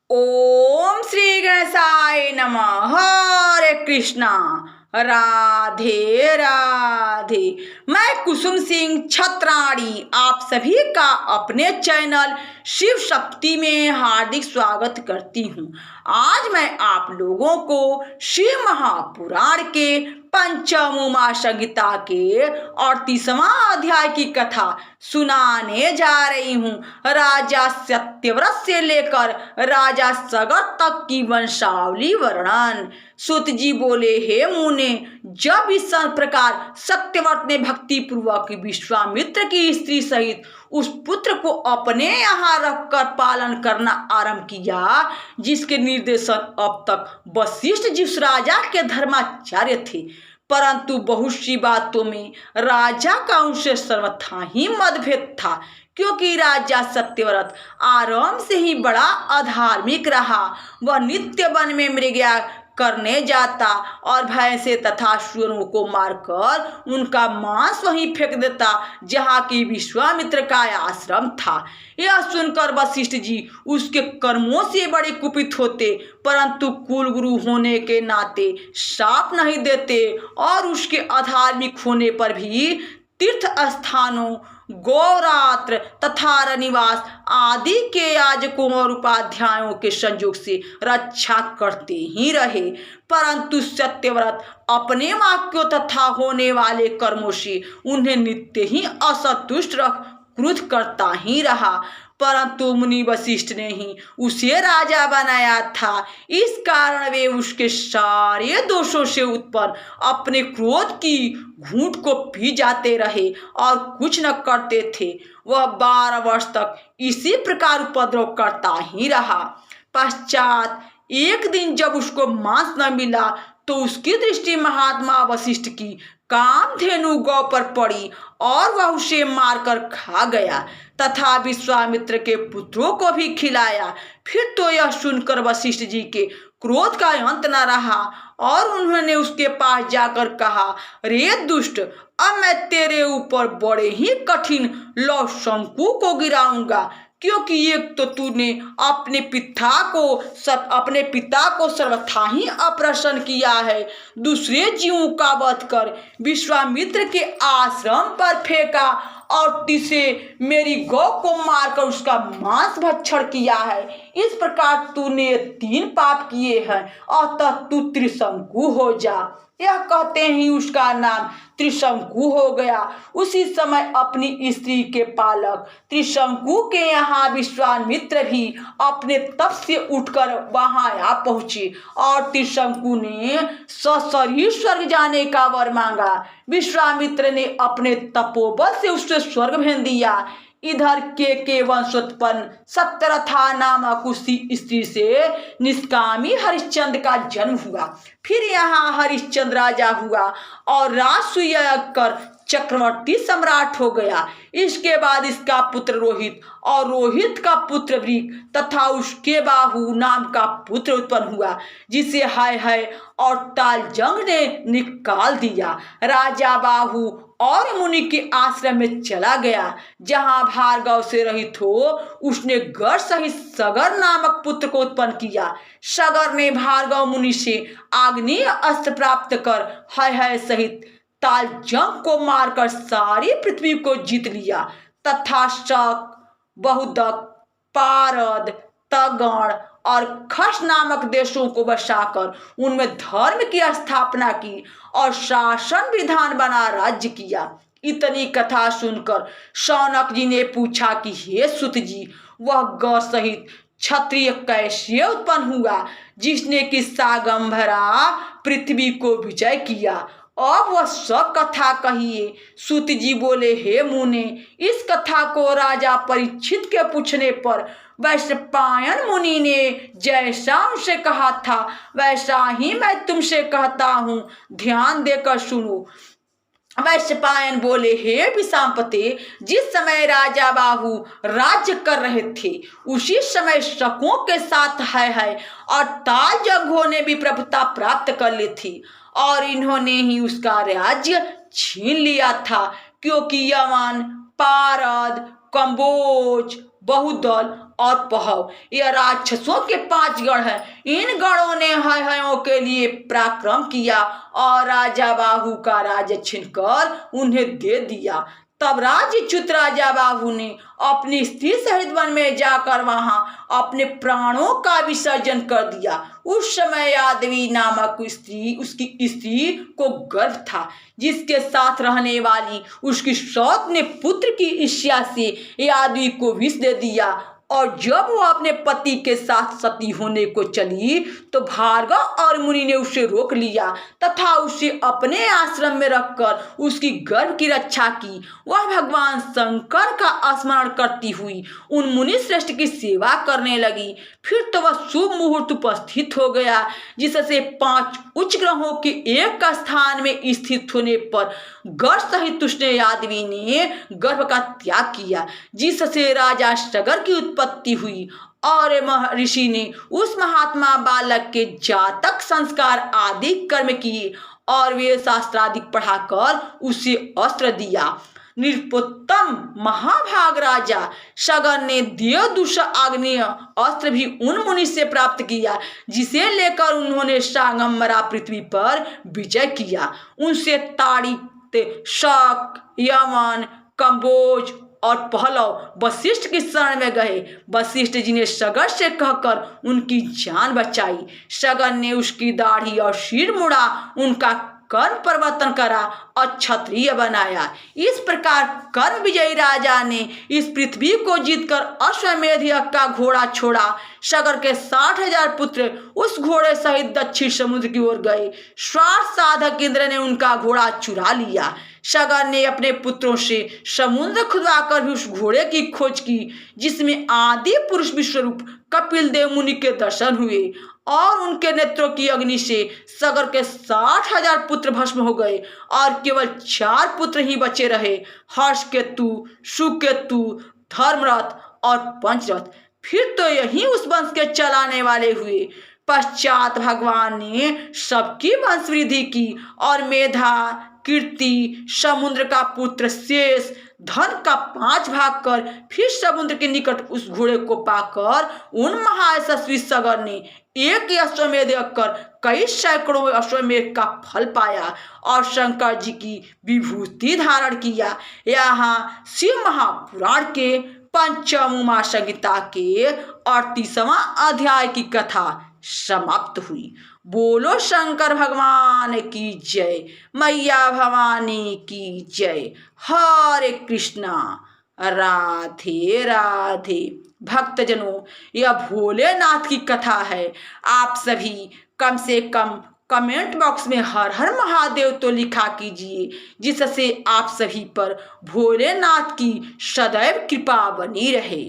ओम श्री गणेशाय नमः। हरे कृष्णा। राधे राधे। मैं कुसुम सिंह छत्राणी आप सभी का अपने चैनल शिव शक्ति में हार्दिक स्वागत करती हूँ। आज मैं आप लोगों को शिव महापुराण के पंचम उमा संहिता के 38वां अध्याय की कथा सुनाने जा रही हूँ। राजा सत्यव्रत से लेकर राजा सगर तक की वंशावली वर्णन। सूत जी बोले, हे मुने, जब इस प्रकार सत्यव्रत ने भक्ति पूर्वक विश्वामित्र की स्त्री सहित उस पुत्र को अपने यहाँ रखकर पालन करना आरंभ किया, जिसके निर्देशन अब तक वशिष्ठ जिस राजा के धर्माचार्य थे, परंतु बहुत सी बातों में राजा का उनसे सर्वथा ही मतभेद था, क्योंकि राजा सत्यव्रत आरंभ से ही बड़ा अधार्मिक रहा। वह नित्य वन में मृगया करने जाता और भैंसे तथा सुअरों को मारकर उनका मांस वहीं फेंक देता जहाँ की विश्वामित्र का आश्रम था। यह सुनकर वशिष्ठ जी उसके कर्मों से बड़े कुपित होते, परंतु कुल गुरु होने के नाते शाप नहीं देते और उसके अधार्मिक होने पर भी तीर्थ स्थानों, गौरात्र तथा रनिवास आदि के याजकों और उपाध्यायों के संयोग से रक्षा करते ही रहे। परंतु सत्यव्रत अपने वाक्यों तथा होने वाले कर्मों से उन्हें नित्य ही असंतुष्ट रख क्रुद्ध करता ही रहा। परंतु मुनि वशिष्ठ ने ही उसे राजा बनाया था, इस कारण वे उसके सारे दोषों से उत्पन्न अपने क्रोध की घूंट को पी जाते रहे और कुछ न करते थे। वह 12 वर्ष तक इसी प्रकार उपद्रव करता ही रहा। पश्चात एक दिन जब उसको मांस न मिला तो उसकी दृष्टि महात्मा वशिष्ठ की कामधेनु गौ पर पड़ी और वह उसे मारकर खा गया तथा विश्वामित्र के पुत्रों को भी खिलाया। फिर तो यह सुनकर वशिष्ठ जी के क्रोध का अंत न रहा और उन्होंने उसके पास जाकर कहा, रे दुष्ट, अब मैं तेरे ऊपर बड़े ही कठिन लौ शंकु को गिराऊंगा, क्योंकि एक तो तूने अपने पिता को सर्वथा ही अप्रसन्न किया है, दूसरे जीवों का वध कर विश्वामित्र के आश्रम पर फेंका और तीसरे मेरी गौ को मारकर उसका मांस भक्षण किया है। इस प्रकार तूने 3 पाप किए हैं, अतः तू त्रिशंकु हो जा। यह कहते ही उसका नाम त्रिशंकु हो गया। उसी समय अपनी स्त्री के पालक त्रिशंकु के यहाँ विश्वामित्र भी अपने तप से उठकर वहां आ पहुंचे और त्रिशंकु ने सशरीर स्वर्ग जाने का वर मांगा। विश्वामित्र ने अपने तपोबल से उससे स्वर्ग भेज दिया। इधर के वंशोत्पन्न सत्यरथा नामक उसी स्त्री से निष्कामी हरिश्चंद्र का जन्म हुआ। फिर यहाँ हरिश्चंद्र राजा हुआ और राजसूय कर चक्रवर्ती सम्राट हो गया। इसके बाद इसका पुत्र रोहित और रोहित का पुत्र वृक तथा उसके बाहु नाम का पुत्र उत्पन्न हुआ, जिसे हाय और तालजंग ने निकाल दिया। राजा बाहु और मुनि के आश्रम में चला गया, जहां भार्गव से रहित हो उसने गर सहित सगर नामक पुत्र को उत्पन्न किया। सगर ने भार्गव मुनि से आग्नेय अस्त्र प्राप्त कर हाय सहित तालजंग को मारकर सारी पृथ्वी को जीत लिया तथा शक, बहुदक, पारद, तगण और खस नामक देशों को बसाकर उनमें धर्म की स्थापना की और शासन विधान बना राज्य किया। इतनी कथा सुनकर शौनक जी ने पूछा कि हे सुत जी, वह गौ सहित क्षत्रिय कैसे उत्पन्न हुआ, जिसने कि सागंभरा पृथ्वी को विजय किया? अब वह सब कथा कहिए। सूत जी बोले, हे मुने, इस कथा को राजा परीक्षित के पूछने पर वैशंपायन मुनि ने जैसा उनसे कहा था वैसा ही मैं तुमसे कहता हूँ, ध्यान देकर सुनो। वैशंपायन बोले, हे विशांपते, जिस समय राजा बाहु राज्य कर रहे थे उसी समय शकों के साथ है और तालजंग ने भी प्रभुता प्राप्त कर ली थी और इन्होंने ही उसका राज्य छीन लिया था, क्योंकि यमन, पारद, कंबोज, बहुदल और पहव, यह राक्षसों के 5 गढ़ हैं। इन गढ़ों ने हयों के लिए पराक्रम किया और राजा बाहु का राज्य छीनकर उन्हें दे दिया। तब राज्यच्युत राजा बाहु ने अपनी स्त्री सहित वन में जाकर वहां अपने प्राणों का विसर्जन कर दिया। उस समय यादवी नामक उसकी स्त्री को गर्भ था, जिसके साथ रहने वाली उसकी सौत ने पुत्र की ईर्ष्या से यादवी को विष दे दिया। और जब वो अपने पति के साथ सती होने को चली तो भार्गव और मुनि ने उसे रोक लिया तथा उसे अपने आश्रम में रखकर उसकी गर्भ की रक्षा की। वह भगवान शंकर का स्मरण करती हुई उन मुनि श्रेष्ठ की सेवा करने लगी। फिर तो वह शुभ मुहूर्त उपस्थित हो गया, जिससे 5 उच्च ग्रहों के एक स्थान में स्थित होने पर गर्भ सहित उसने यादवी ने गर्भ का त्याग किया, जिससे राजा सगर की उत्पत्ति हुई। और ऋषि ने उस महात्मा बालक के जातक संस्कार आदि कर्म किए और वे शास्त्रादि पढ़ाकर उसे अस्त्र दिया। निरुपम महाभाग राजा सगर ने देवदूष आग्नेय अस्त्र भी उन मुनि से प्राप्त किया, जिसे लेकर उन्होंने सांगमरा पृथ्वी पर विजय किया। उनसे ताड़ित, शक, यमन, कंबोज और पहलव वशिष्ठ की शरण में गए। वशिष्ठ जी ने सगर से कहकर उनकी जान बचाई। सगर ने उसकी दाढ़ी और सिर मुड़ा, उनका कर्म परिवर्तन करा और क्षत्रिय बनाया। इस प्रकार कर्म विजयी राजा ने इस पृथ्वी को जीतकर अश्वमेध यज्ञ का घोड़ा छोड़ा। सगर के 60,000 पुत्र उस घोड़े सहित दक्षिण समुद्र की ओर गए। स्वार्थ साधक इंद्र ने उनका घोड़ा चुरा लिया। सगर ने अपने पुत्रों से समुद्र खुदवाकर भी उस घोड़े की खोज की, जिसमें आदि पुरुष विश्वरूप कपिल देव मुनि के दर्शन हुए और उनके नेत्रों की अग्नि से सगर के 60,000 पुत्र भस्म हो गए और केवल 4 पुत्र ही बचे रहे, हर्षकेतु, सुकेतु, धर्मरथ और पंचरथ। फिर तो यही उस वंश के चलाने वाले हुए। पश्चात भगवान ने सबकी वंशवृद्धि की और मेधा, कीर्ति, समुद्र का पुत्र शेष, धन का 5 भाग कर फिर समुद्र के निकट उस घोड़े को पाकर उन महायशस्वी सगर ने एक अश्वमेध कर कई सैकड़ों अश्वमेध का फल पाया और शंकर जी की विभूति धारण किया। यहाँ शिव महापुराण के पंचम उमा संहिता के 38वां अध्याय की कथा समाप्त हुई। बोलो शंकर भगवान की जय, मैया भवानी की जय। हरे कृष्णा, राधे राधे। भक्तजनों, यह भोलेनाथ की कथा है। आप सभी कम से कम कमेंट बॉक्स में हर हर महादेव तो लिखा कीजिए, जिससे आप सभी पर भोलेनाथ की सदैव कृपा बनी रहे।